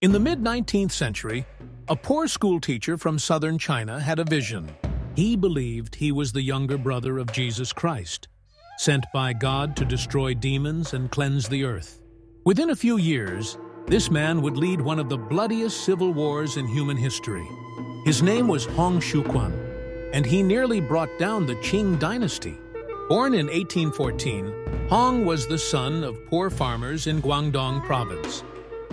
In the mid-19th century, a poor schoolteacher from southern China had a vision. He believed he was the younger brother of Jesus Christ, sent by God to destroy demons and cleanse the earth. Within a few years, this man would lead one of the bloodiest civil wars in human history. His name was Hong Xiuquan, and he nearly brought down the Qing Dynasty. Born in 1814, Hong was the son of poor farmers in Guangdong province.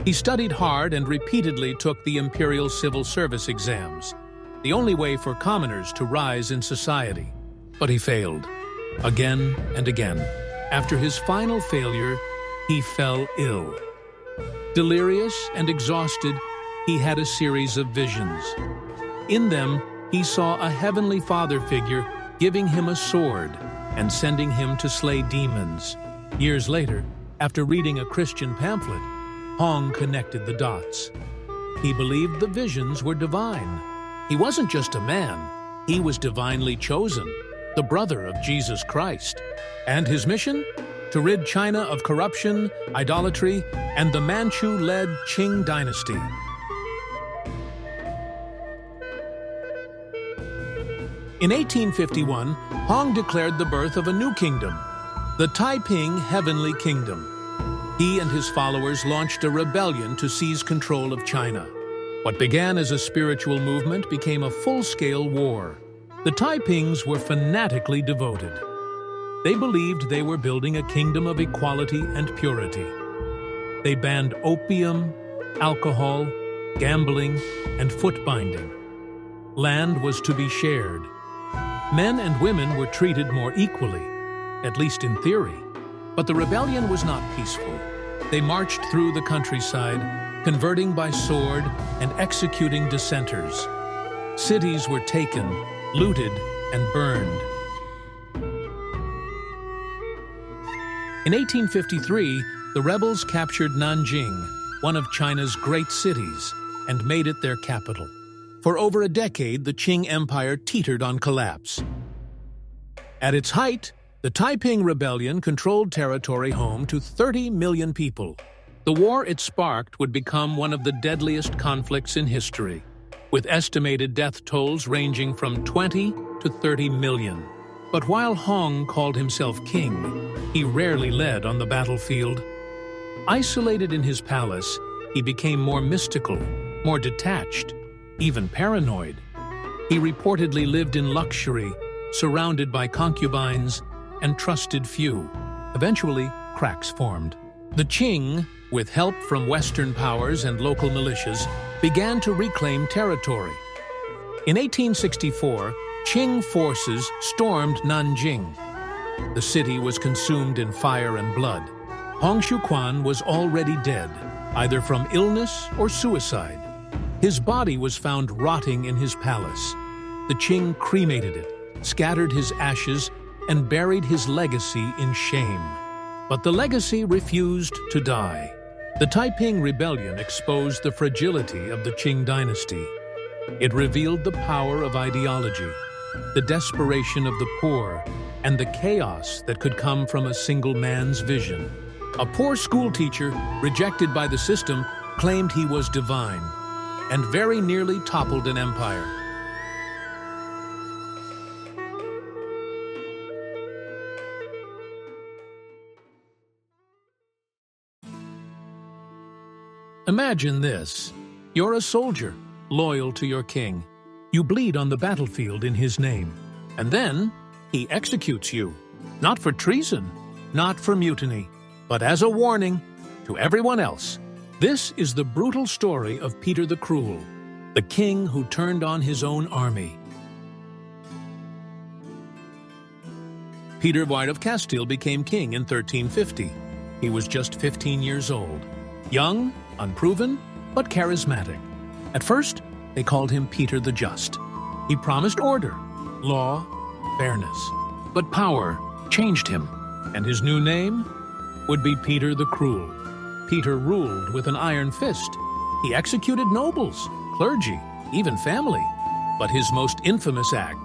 He studied hard and repeatedly took the imperial civil service exams, the only way for commoners to rise in society. But he failed, again and again. After his final failure, he fell ill. Delirious and exhausted, he had a series of visions. In them, he saw a heavenly father figure giving him a sword and sending him to slay demons. Years later, after reading a Christian pamphlet, Hong connected the dots. He believed the visions were divine. He wasn't just a man, he was divinely chosen, the brother of Jesus Christ. And his mission? To rid China of corruption, idolatry, and the Manchu-led Qing Dynasty. In 1851, Hong declared the birth of a new kingdom, the Taiping Heavenly Kingdom. He and his followers launched a rebellion to seize control of China. What began as a spiritual movement became a full-scale war. The Taipings were fanatically devoted. They believed they were building a kingdom of equality and purity. They banned opium, alcohol, gambling, and foot-binding. Land was to be shared. Men and women were treated more equally, at least in theory. But the rebellion was not peaceful. They marched through the countryside, converting by sword and executing dissenters. Cities were taken, looted, and burned. In 1853, the rebels captured Nanjing, one of China's great cities, and made it their capital. For over a decade, the Qing Empire teetered on collapse. At its height, the Taiping Rebellion controlled territory home to 30 million people. The war it sparked would become one of the deadliest conflicts in history, with estimated death tolls ranging from 20 to 30 million. But while Hong called himself king, he rarely led on the battlefield. Isolated in his palace, he became more mystical, more detached, even paranoid. He reportedly lived in luxury, surrounded by concubines and trusted few. Eventually, cracks formed. The Qing, with help from Western powers and local militias, began to reclaim territory. In 1864, Qing forces stormed Nanjing. The city was consumed in fire and blood. Hong Xiuquan was already dead, either from illness or suicide. His body was found rotting in his palace. The Qing cremated it, scattered his ashes, and buried his legacy in shame. But the legacy refused to die. The Taiping Rebellion exposed the fragility of the Qing Dynasty. It revealed the power of ideology, the desperation of the poor, and the chaos that could come from a single man's vision. A poor schoolteacher, rejected by the system, claimed he was divine, and very nearly toppled an empire. Imagine this. You're a soldier, loyal to your king. You bleed on the battlefield in his name. And then, he executes you. Not for treason, not for mutiny, but as a warning to everyone else. This is the brutal story of Peter the Cruel, the king who turned on his own army. Peter White of Castile became king in 1350. He was just 15 years old. Young, unproven, but charismatic. At first, they called him Peter the Just. He promised order, law, fairness. But power changed him, and his new name would be Peter the Cruel. Peter ruled with an iron fist. He executed nobles, clergy, even family. But his most infamous act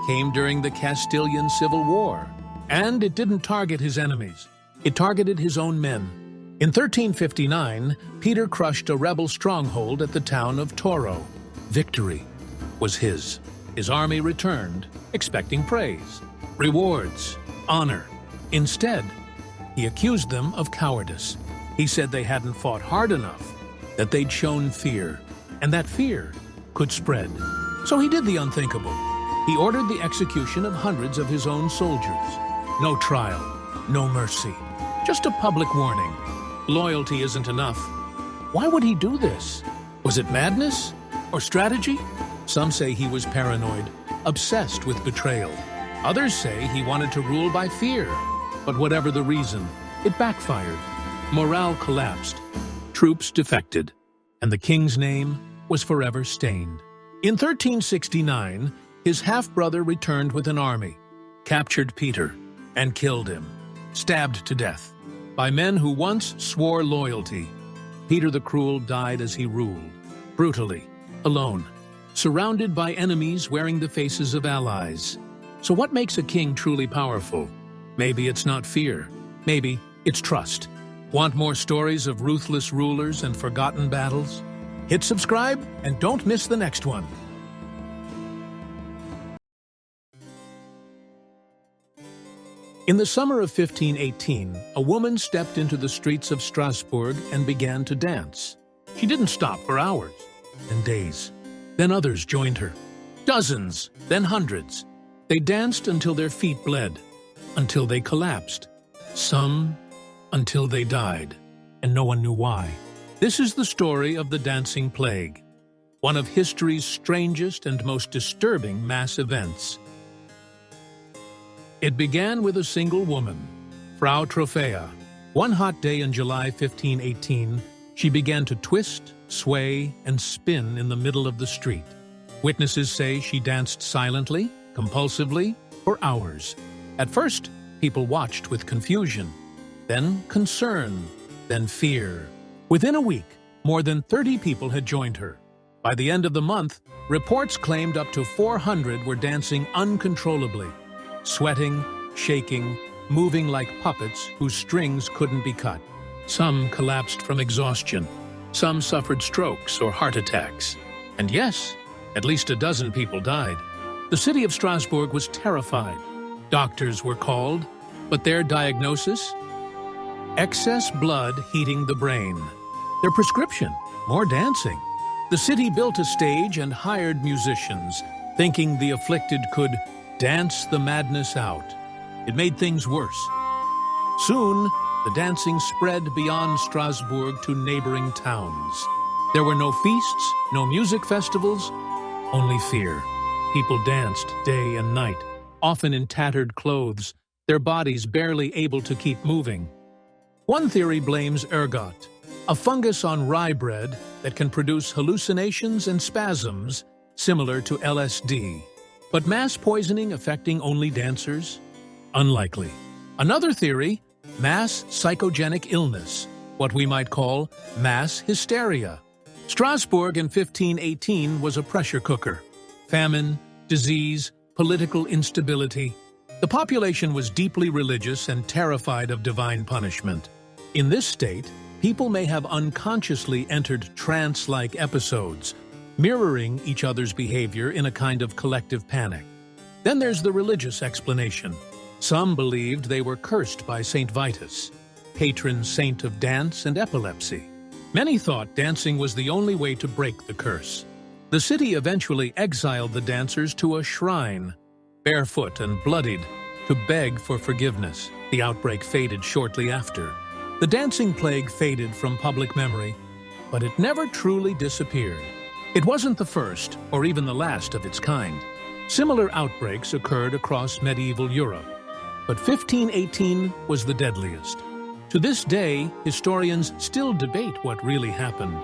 came during the Castilian Civil War. And it didn't target his enemies. It targeted his own men. In 1359, Peter crushed a rebel stronghold at the town of Toro. Victory was his. His army returned, expecting praise, rewards, honor. Instead, he accused them of cowardice. He said they hadn't fought hard enough, that they'd shown fear, and that fear could spread. So he did the unthinkable. He ordered the execution of hundreds of his own soldiers. No trial, no mercy, just a public warning. Loyalty isn't enough. Why would he do this? Was it madness or strategy? Some say he was paranoid, obsessed with betrayal. Others say he wanted to rule by fear. But whatever the reason, it backfired. Morale collapsed, troops defected, and the king's name was forever stained. In 1369, his half-brother returned with an army, captured Peter, and killed him, stabbed to death by men who once swore loyalty. Peter the Cruel died as he ruled, brutally, alone, surrounded by enemies wearing the faces of allies. So what makes a king truly powerful? Maybe it's not fear. Maybe it's trust. Want more stories of ruthless rulers and forgotten battles? Hit subscribe and don't miss the next one. In the summer of 1518, a woman stepped into the streets of Strasbourg and began to dance. She didn't stop for hours and days. Then others joined her. Dozens, then hundreds. They danced until their feet bled, until they collapsed. Some until they died, and no one knew why. This is the story of the Dancing Plague, one of history's strangest and most disturbing mass events. It began with a single woman, Frau Trophäa. One hot day in July 1518, she began to twist, sway, and spin in the middle of the street. Witnesses say she danced silently, compulsively, for hours. At first, people watched with confusion, then concern, then fear. Within a week, more than 30 people had joined her. By the end of the month, reports claimed up to 400 were dancing uncontrollably, sweating, shaking, moving like puppets whose strings couldn't be cut. Some collapsed from exhaustion. Some suffered strokes or heart attacks. And yes, at least a dozen people died. The city of Strasbourg was terrified. Doctors were called, but their diagnosis? Excess blood heating the brain. Their prescription? More dancing. The city built a stage and hired musicians, thinking the afflicted could dance the madness out. It made things worse. Soon, the dancing spread beyond Strasbourg to neighboring towns. There were no feasts, no music festivals, only fear. People danced day and night, often in tattered clothes, their bodies barely able to keep moving. One theory blames ergot, a fungus on rye bread that can produce hallucinations and spasms similar to LSD. But mass poisoning affecting only dancers? Unlikely. Another theory, mass psychogenic illness, what we might call mass hysteria. Strasbourg in 1518 was a pressure cooker. Famine, disease, political instability. The population was deeply religious and terrified of divine punishment. In this state, people may have unconsciously entered trance-like episodes, mirroring each other's behavior in a kind of collective panic. Then there's the religious explanation. Some believed they were cursed by Saint Vitus, patron saint of dance and epilepsy. Many thought dancing was the only way to break the curse. The city eventually exiled the dancers to a shrine, barefoot and bloodied, to beg for forgiveness. The outbreak faded shortly after. The dancing plague faded from public memory, but it never truly disappeared. It wasn't the first, or even the last of its kind. Similar outbreaks occurred across medieval Europe, but 1518 was the deadliest. To this day, historians still debate what really happened.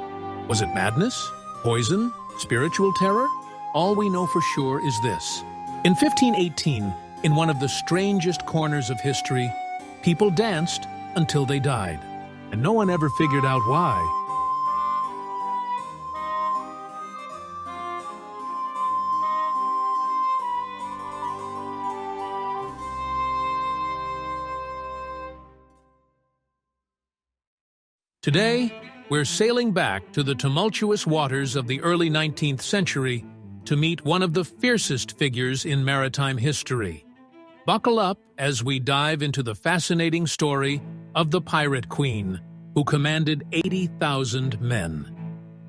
Was it madness? Poison? Spiritual terror? All we know for sure is this. In 1518, in one of the strangest corners of history, people danced until they died, and no one ever figured out why. Today, we're sailing back to the tumultuous waters of the early 19th century to meet one of the fiercest figures in maritime history. Buckle up as we dive into the fascinating story of the Pirate Queen, who commanded 80,000 men.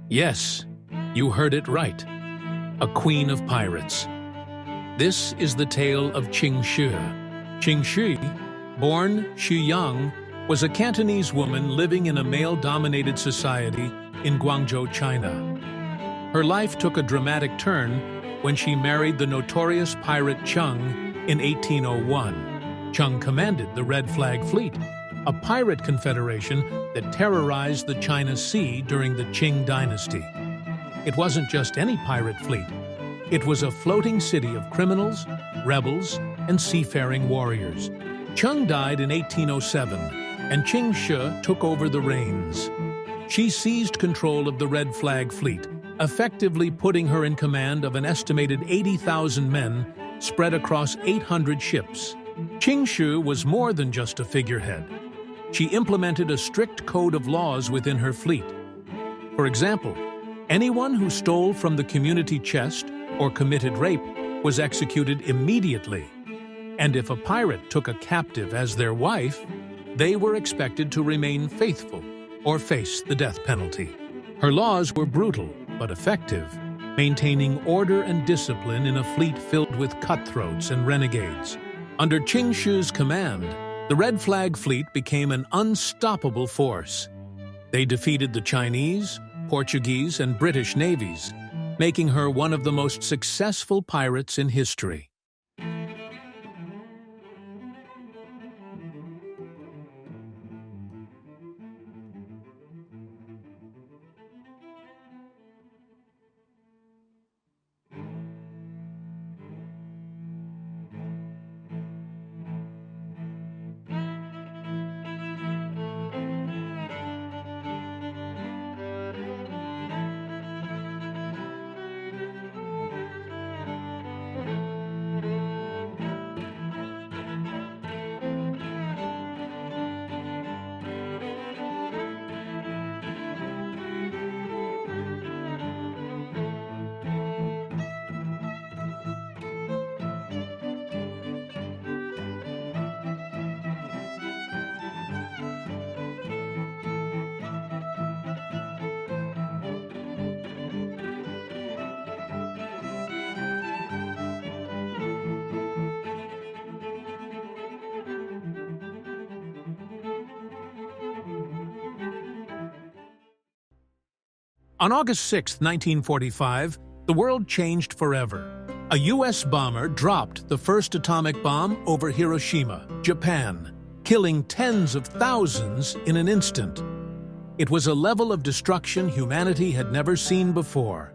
Yes, you heard it right. A queen of pirates. This is the tale of Qing Shi. Qing Shi, born Xu Yang, was a Cantonese woman living in a male-dominated society in Guangzhou, China. Her life took a dramatic turn when she married the notorious pirate Cheng in 1801. Cheng commanded the Red Flag Fleet, a pirate confederation that terrorized the China Sea during the Qing Dynasty. It wasn't just any pirate fleet. It was a floating city of criminals, rebels, and seafaring warriors. Cheng died in 1807, and Qing Shi took over the reins. She seized control of the Red Flag Fleet, effectively putting her in command of an estimated 80,000 men spread across 800 ships. Qing Shi was more than just a figurehead. She implemented a strict code of laws within her fleet. For example, anyone who stole from the community chest or committed rape was executed immediately. And if a pirate took a captive as their wife, they were expected to remain faithful or face the death penalty. Her laws were brutal but effective, maintaining order and discipline in a fleet filled with cutthroats and renegades. Under Qing Shi's command, the Red Flag Fleet became an unstoppable force. They defeated the Chinese, Portuguese, and British navies, making her one of the most successful pirates in history. On August 6, 1945, the world changed forever. A U.S. bomber dropped the first atomic bomb over Hiroshima, Japan, killing tens of thousands in an instant. It was a level of destruction humanity had never seen before.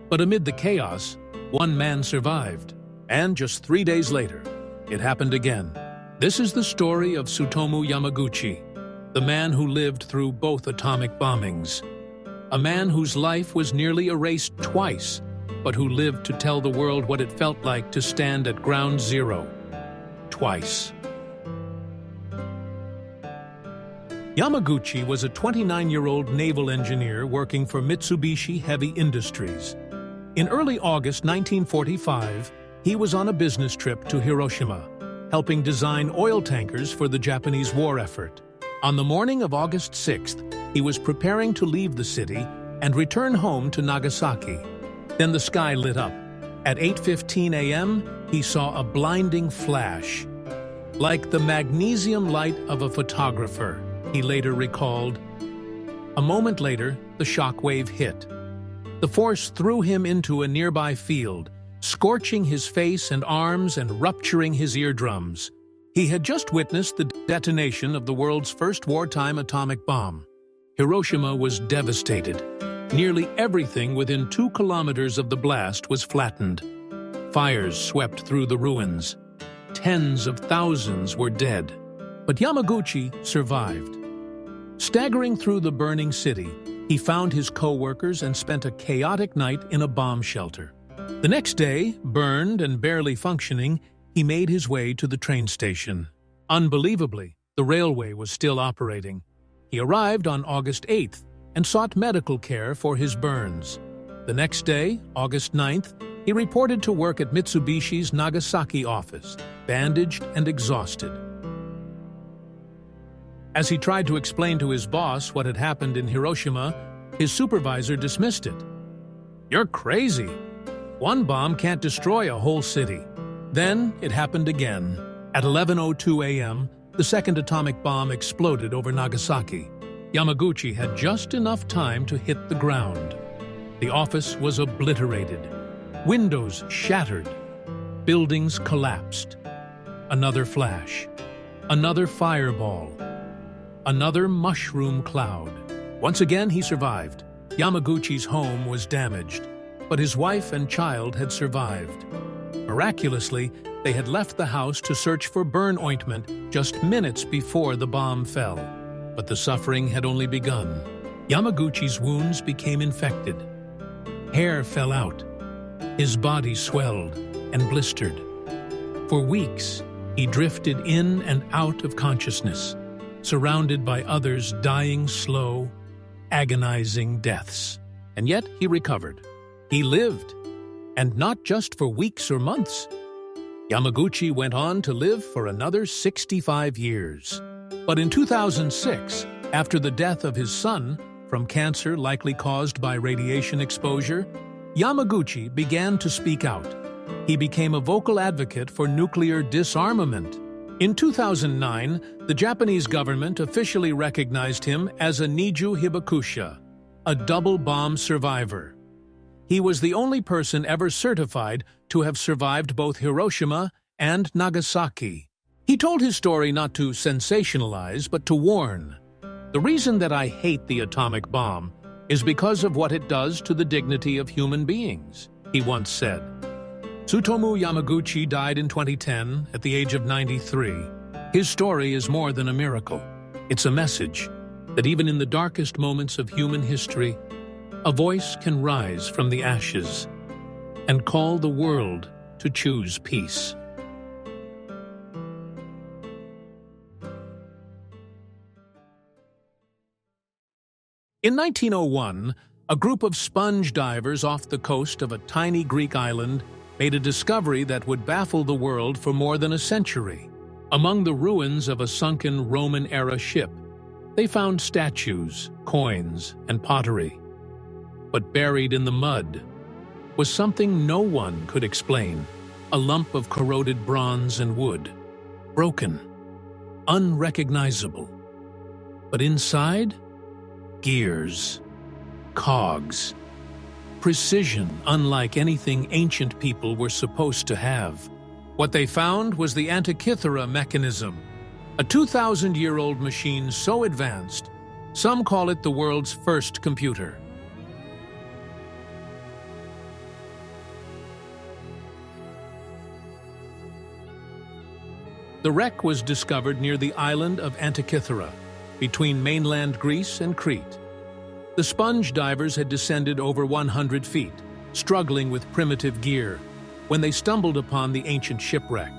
But amid the chaos, one man survived. And just 3 days later, it happened again. This is the story of Tsutomu Yamaguchi, the man who lived through both atomic bombings. A man whose life was nearly erased twice, but who lived to tell the world what it felt like to stand at ground zero. Twice. Yamaguchi was a 29-year-old naval engineer working for Mitsubishi Heavy Industries. In early August 1945, he was on a business trip to Hiroshima, helping design oil tankers for the Japanese war effort. On the morning of August 6th, he was preparing to leave the city and return home to Nagasaki. Then the sky lit up. At 8:15 a.m., he saw a blinding flash. Like the magnesium light of a photographer, he later recalled. A moment later, the shockwave hit. The force threw him into a nearby field, scorching his face and arms and rupturing his eardrums. He had just witnessed the detonation of the world's first wartime atomic bomb. Hiroshima was devastated. Nearly everything within 2 kilometers of the blast was flattened. Fires swept through the ruins. Tens of thousands were dead. But Yamaguchi survived. Staggering through the burning city, he found his co-workers and spent a chaotic night in a bomb shelter. The next day, burned and barely functioning, he made his way to the train station. Unbelievably, the railway was still operating. He arrived on August 8th and sought medical care for his burns. The next day, August 9th, he reported to work at Mitsubishi's Nagasaki office, bandaged and exhausted. As he tried to explain to his boss what had happened in Hiroshima, his supervisor dismissed it. "You're crazy. One bomb can't destroy a whole city." Then it happened again. At 11:02 a.m., the second atomic bomb exploded over Nagasaki. Yamaguchi had just enough time to hit the ground. The office was obliterated. Windows shattered. Buildings collapsed. Another flash. Another fireball. Another mushroom cloud. Once again, he survived. Yamaguchi's home was damaged, but his wife and child had survived. Miraculously, they had left the house to search for burn ointment just minutes before the bomb fell. But the suffering had only begun. Yamaguchi's wounds became infected. Hair fell out. His body swelled and blistered. For weeks, he drifted in and out of consciousness, surrounded by others dying slow, agonizing deaths. And yet he recovered. He lived. And not just for weeks or months. Yamaguchi went on to live for another 65 years. But in 2006, after the death of his son from cancer likely caused by radiation exposure, Yamaguchi began to speak out. He became a vocal advocate for nuclear disarmament. In 2009, the Japanese government officially recognized him as a Niju Hibakusha, a double bomb survivor. He was the only person ever certified to have survived both Hiroshima and Nagasaki. He told his story not to sensationalize, but to warn. "The reason that I hate the atomic bomb is because of what it does to the dignity of human beings," he once said. Tsutomu Yamaguchi died in 2010 at the age of 93. His story is more than a miracle. It's a message that even in the darkest moments of human history, a voice can rise from the ashes and call the world to choose peace. In 1901, a group of sponge divers off the coast of a tiny Greek island made a discovery that would baffle the world for more than a century. Among the ruins of a sunken Roman-era ship, they found statues, coins, and pottery. But buried in the mud was something no one could explain, a lump of corroded bronze and wood, broken, unrecognizable. But inside, gears, cogs, precision unlike anything ancient people were supposed to have. What they found was the Antikythera mechanism, a 2,000-year-old machine so advanced, some call it the world's first computer. The wreck was discovered near the island of Antikythera, between mainland Greece and Crete. The sponge divers had descended over 100 feet, struggling with primitive gear, when they stumbled upon the ancient shipwreck.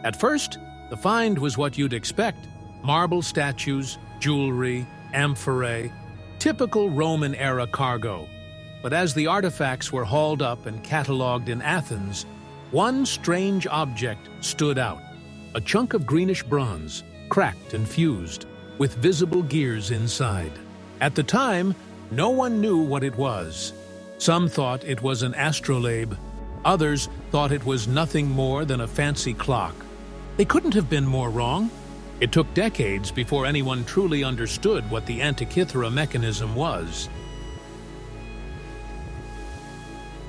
At first, the find was what you'd expect: marble statues, jewelry, amphorae, typical Roman-era cargo. But as the artifacts were hauled up and catalogued in Athens, one strange object stood out. A chunk of greenish bronze, cracked and fused, with visible gears inside. At the time, no one knew what it was. Some thought it was an astrolabe. Others thought it was nothing more than a fancy clock. They couldn't have been more wrong. It took decades before anyone truly understood what the Antikythera mechanism was.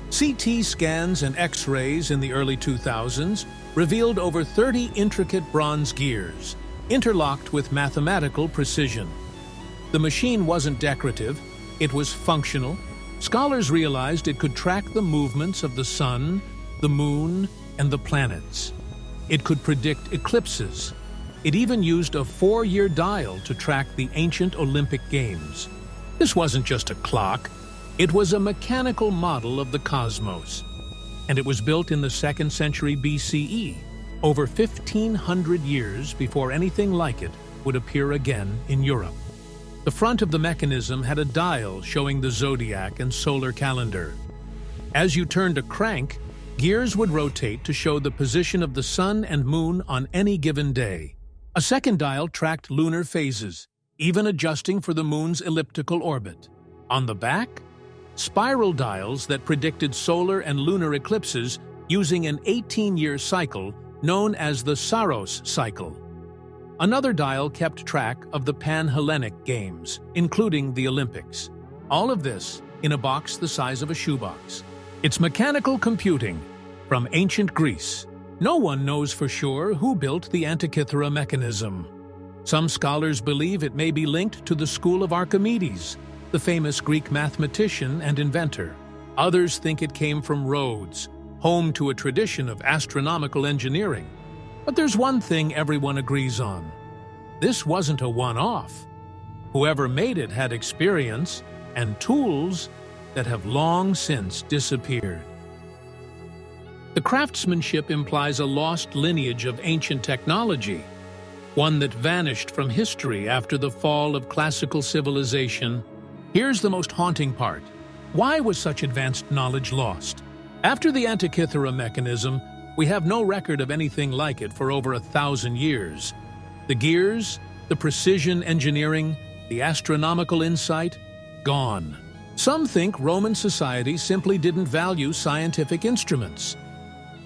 CT scans and X-rays in the early 2000s revealed over 30 intricate bronze gears, interlocked with mathematical precision. The machine wasn't decorative, it was functional. Scholars realized it could track the movements of the sun, the moon, and the planets. It could predict eclipses. It even used a 4-year dial to track the ancient Olympic Games. This wasn't just a clock, it was a mechanical model of the cosmos. And it was built in the 2nd century BCE, over 1,500 years before anything like it would appear again in Europe. The front of the mechanism had a dial showing the zodiac and solar calendar. As you turned a crank, gears would rotate to show the position of the sun and moon on any given day. A second dial tracked lunar phases, even adjusting for the moon's elliptical orbit. On the back, spiral dials that predicted solar and lunar eclipses using an 18-year cycle known as the Saros cycle. Another dial kept track of the Pan-Hellenic Games, including the Olympics. All of this in a box the size of a shoebox. It's mechanical computing from ancient Greece. No one knows for sure who built the Antikythera mechanism. Some scholars believe it may be linked to the school of Archimedes, the famous Greek mathematician and inventor. Others think it came from Rhodes, home to a tradition of astronomical engineering. But there's one thing everyone agrees on. This wasn't a one-off. Whoever made it had experience and tools that have long since disappeared. The craftsmanship implies a lost lineage of ancient technology, one that vanished from history after the fall of classical civilization. Here's the most haunting part. Why was such advanced knowledge lost? After the Antikythera mechanism, we have no record of anything like it for over 1,000 years. The gears, the precision engineering, the astronomical insight, gone. Some think Roman society simply didn't value scientific instruments.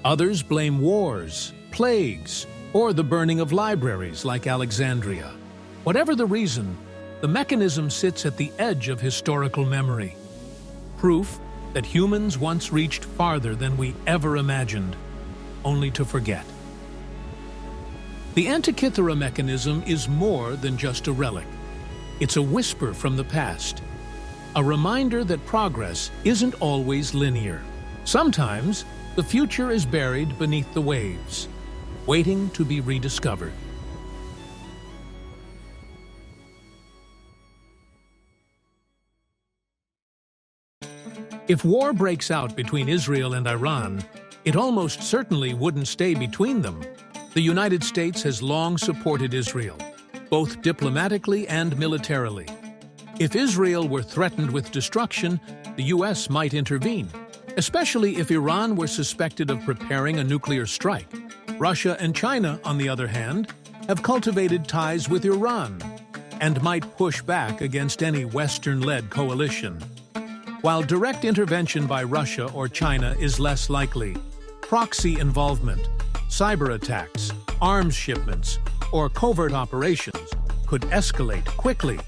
Others blame wars, plagues, or the burning of libraries like Alexandria. Whatever the reason, the mechanism sits at the edge of historical memory. Proof that humans once reached farther than we ever imagined, only to forget. The Antikythera mechanism is more than just a relic. It's a whisper from the past, a reminder that progress isn't always linear. Sometimes, the future is buried beneath the waves, waiting to be rediscovered. If war breaks out between Israel and Iran, it almost certainly wouldn't stay between them. The United States has long supported Israel, both diplomatically and militarily. If Israel were threatened with destruction, the U.S. might intervene, especially if Iran were suspected of preparing a nuclear strike. Russia and China, on the other hand, have cultivated ties with Iran and might push back against any Western-led coalition. While direct intervention by Russia or China is less likely, proxy involvement, cyber attacks, arms shipments, or covert operations could escalate quickly.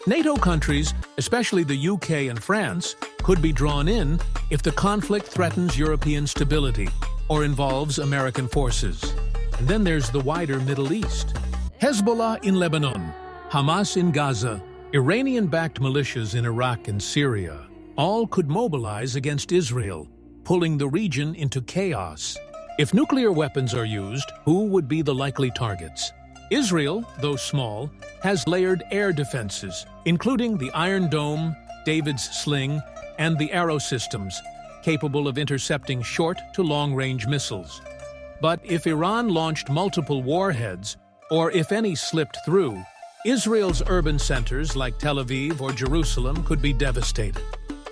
NATO countries, especially the UK and France, could be drawn in if the conflict threatens European stability or involves American forces. And then there's the wider Middle East. Hezbollah in Lebanon, Hamas in Gaza, Iranian-backed militias in Iraq and Syria, all could mobilize against Israel, pulling the region into chaos. If nuclear weapons are used, who would be the likely targets? Israel, though small, has layered air defenses, including the Iron Dome, David's Sling, and the Arrow systems, capable of intercepting short to long-range missiles. But if Iran launched multiple warheads, or if any slipped through, Israel's urban centers like Tel Aviv or Jerusalem could be devastated.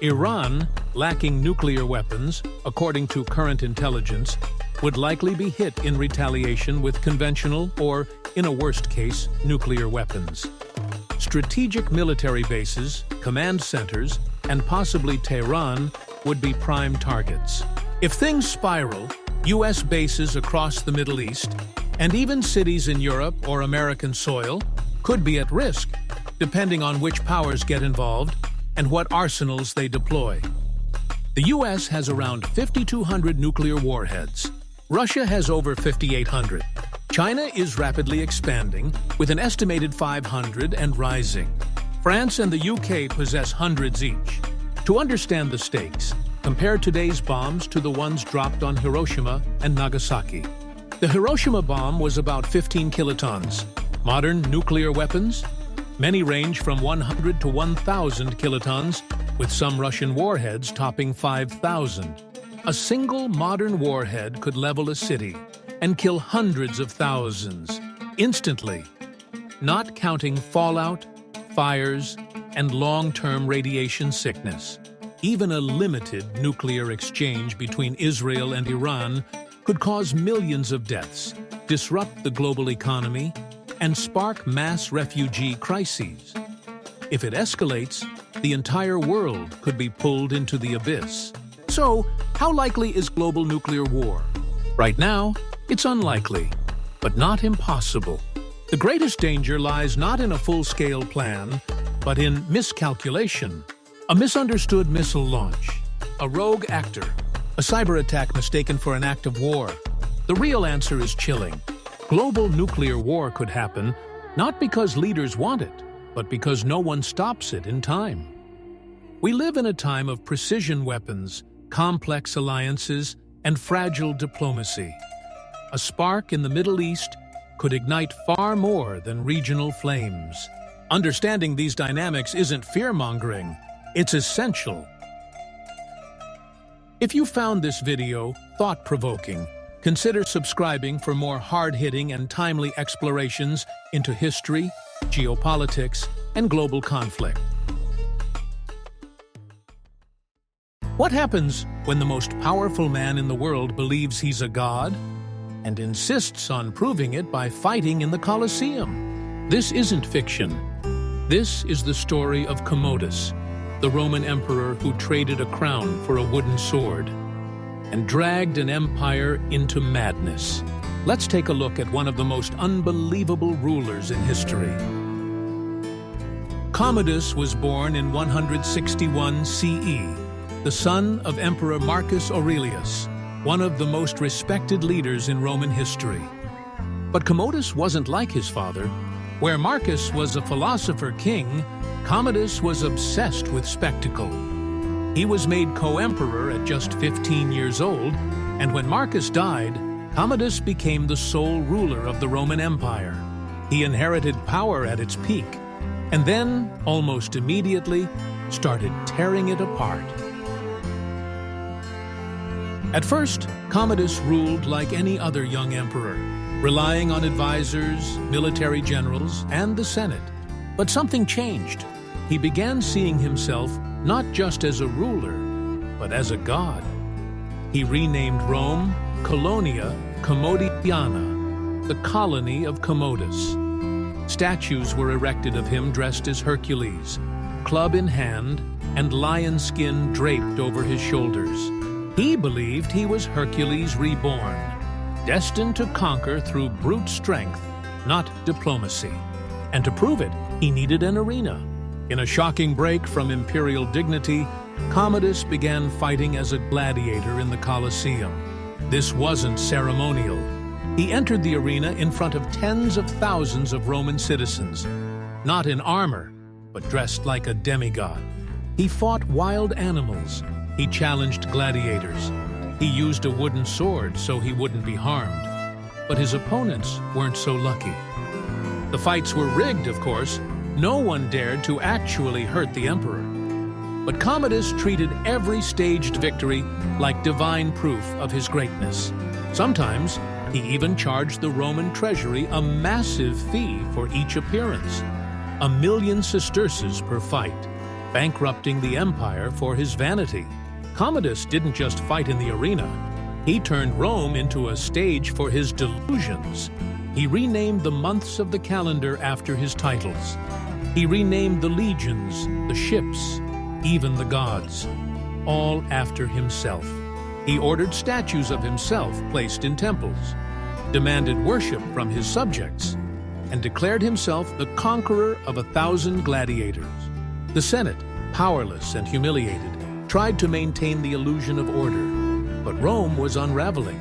Iran, lacking nuclear weapons, according to current intelligence, would likely be hit in retaliation with conventional or, in a worst case, nuclear weapons. Strategic military bases, command centers, and possibly Tehran would be prime targets. If things spiral, U.S. bases across the Middle East, and even cities in Europe or American soil, could be at risk, depending on which powers get involved and what arsenals they deploy. The U.S. has around 5,200 nuclear warheads. Russia has over 5,800. China is rapidly expanding, with an estimated 500 and rising. France and the UK possess hundreds each. To understand the stakes, compare today's bombs to the ones dropped on Hiroshima and Nagasaki. The Hiroshima bomb was about 15 kilotons. Modern nuclear weapons? Many range from 100 to 1,000 kilotons, with some Russian warheads topping 5,000. A single modern warhead could level a city and kill hundreds of thousands, instantly, not counting fallout, fires, and long-term radiation sickness. Even a limited nuclear exchange between Israel and Iran could cause millions of deaths, disrupt the global economy, and spark mass refugee crises. If it escalates, the entire world could be pulled into the abyss. So, how likely is global nuclear war? Right now, it's unlikely, but not impossible. The greatest danger lies not in a full-scale plan, but in miscalculation, a misunderstood missile launch, a rogue actor, a cyber attack mistaken for an act of war. The real answer is chilling. Global nuclear war could happen, not because leaders want it, but because no one stops it in time. We live in a time of precision weapons, complex alliances, and fragile diplomacy. A spark in the Middle East could ignite far more than regional flames. Understanding these dynamics isn't fear-mongering, it's essential. If you found this video thought-provoking, consider subscribing for more hard-hitting and timely explorations into history, geopolitics, and global conflict. What happens when the most powerful man in the world believes he's a god and insists on proving it by fighting in the Colosseum? This isn't fiction. This is the story of Commodus, the Roman emperor who traded a crown for a wooden sword and dragged an empire into madness. Let's take a look at one of the most unbelievable rulers in history. Commodus was born in 161 CE, the son of Emperor Marcus Aurelius, one of the most respected leaders in Roman history. But Commodus wasn't like his father. Where Marcus was a philosopher king, Commodus was obsessed with spectacle. He was made co-emperor at just 15 years old, and when Marcus died, Commodus became the sole ruler of the Roman Empire. He inherited power at its peak, and then, almost immediately, started tearing it apart. At first, Commodus ruled like any other young emperor, relying on advisors, military generals, and the Senate. But something changed. He began seeing himself not just as a ruler, but as a god. He renamed Rome Colonia Commodiana, the colony of Commodus. Statues were erected of him dressed as Hercules, club in hand and lion skin draped over his shoulders. He believed he was Hercules reborn, destined to conquer through brute strength, not diplomacy. And to prove it, he needed an arena. In a shocking break from imperial dignity, Commodus began fighting as a gladiator in the Colosseum. This wasn't ceremonial. He entered the arena in front of tens of thousands of Roman citizens, not in armor, but dressed like a demigod. He fought wild animals. He challenged gladiators. He used a wooden sword so he wouldn't be harmed. But his opponents weren't so lucky. The fights were rigged, of course. No one dared to actually hurt the emperor. But Commodus treated every staged victory like divine proof of his greatness. Sometimes, he even charged the Roman treasury a massive fee for each appearance, 1,000,000 sesterces per fight, bankrupting the empire for his vanity. Commodus didn't just fight in the arena. He turned Rome into a stage for his delusions. He renamed the months of the calendar after his titles. He renamed the legions, the ships, even the gods, all after himself. He ordered statues of himself placed in temples, demanded worship from his subjects, and declared himself the conqueror of 1,000 gladiators. The Senate, powerless and humiliated, tried to maintain the illusion of order, but Rome was unraveling.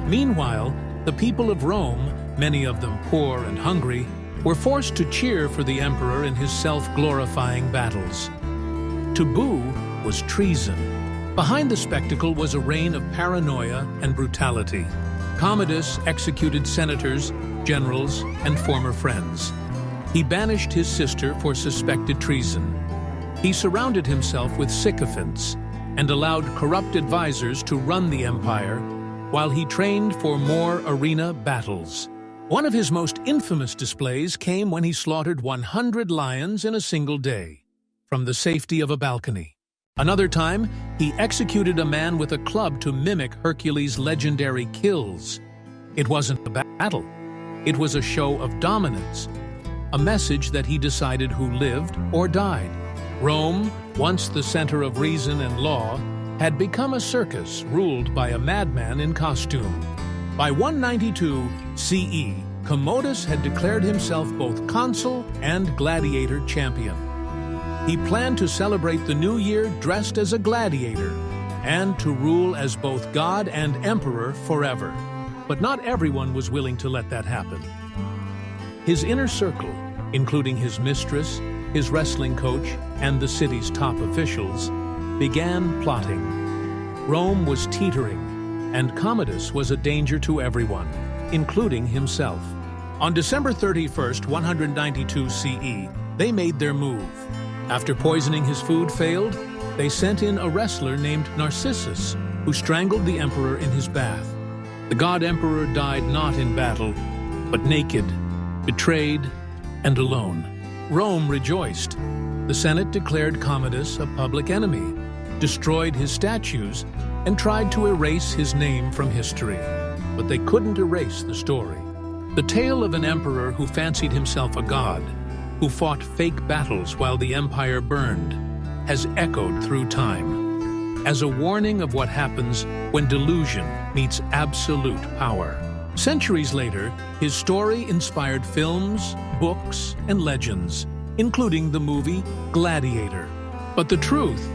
Meanwhile, the people of Rome, many of them poor and hungry, were forced to cheer for the emperor in his self-glorifying battles. To boo was treason. Behind the spectacle was a reign of paranoia and brutality. Commodus executed senators, generals, and former friends. He banished his sister for suspected treason. He surrounded himself with sycophants and allowed corrupt advisors to run the empire while he trained for more arena battles. One of his most infamous displays came when he slaughtered 100 lions in a single day, from the safety of a balcony. Another time, he executed a man with a club to mimic Hercules' legendary kills. It wasn't a battle. It was a show of dominance, a message that he decided who lived or died. Rome, once the center of reason and law, had become a circus ruled by a madman in costume. By 192 CE, Commodus had declared himself both consul and gladiator champion. He planned to celebrate the new year dressed as a gladiator and to rule as both god and emperor forever. But not everyone was willing to let that happen. His inner circle, including his mistress, his wrestling coach, and the city's top officials, began plotting. Rome was teetering, and Commodus was a danger to everyone, including himself. On December 31st, 192 CE, they made their move. After poisoning his food failed, they sent in a wrestler named Narcissus, who strangled the emperor in his bath. The god-emperor died not in battle, but naked, betrayed, and alone. Rome rejoiced. The Senate declared Commodus a public enemy, destroyed his statues, and tried to erase his name from history. But they couldn't erase the story. The tale of an emperor who fancied himself a god, who fought fake battles while the empire burned, has echoed through time, as a warning of what happens when delusion meets absolute power. Centuries later, his story inspired films, books, and legends, including the movie Gladiator. But the truth,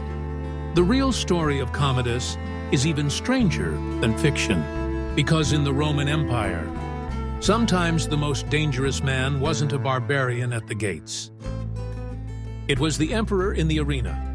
the real story of Commodus, is even stranger than fiction. Because in the Roman Empire, sometimes the most dangerous man wasn't a barbarian at the gates. It was the emperor in the arena.